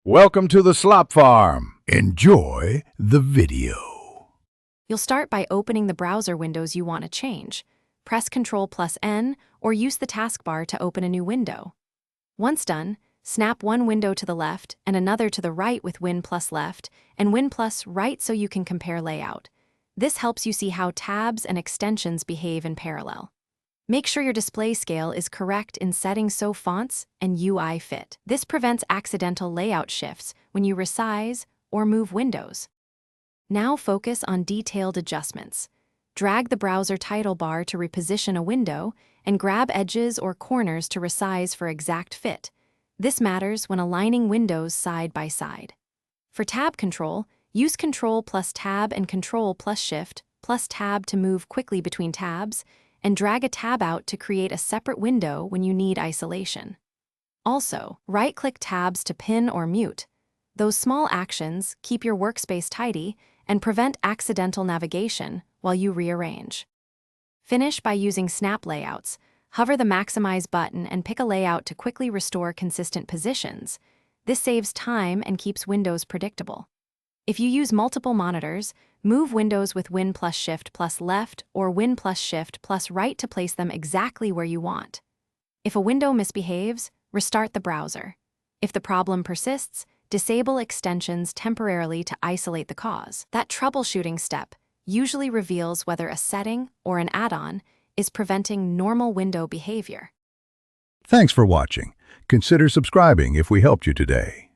Welcome to the Slop Farm. Enjoy the video. You'll start by opening the browser windows you want to change. Press Ctrl+N or use the taskbar to open a new window. Once done, snap one window to the left and another to the right with Win+Left and Win+Right so you can compare layout. This helps you see how tabs and extensions behave in parallel. Make sure your display scale is correct in settings so fonts and UI fit. This prevents accidental layout shifts when you resize or move windows. Now focus on detailed adjustments. Drag the browser title bar to reposition a window and grab edges or corners to resize for exact fit. This matters when aligning windows side by side. For tab control, use Ctrl+Tab and Ctrl+Shift+Tab to move quickly between tabs, and drag a tab out to create a separate window when you need isolation. Also, right-click tabs to pin or mute. Those small actions keep your workspace tidy and prevent accidental navigation while you rearrange. Finish by using snap layouts. Hover the Maximize button and pick a layout to quickly restore consistent positions. This saves time and keeps windows predictable. If you use multiple monitors, move windows with Win+Shift+Left or Win+Shift+Right to place them exactly where you want. If a window misbehaves, restart the browser. If the problem persists, disable extensions temporarily to isolate the cause. That troubleshooting step usually reveals whether a setting or an add-on is preventing normal window behavior. Thanks for watching. Consider subscribing if we helped you today.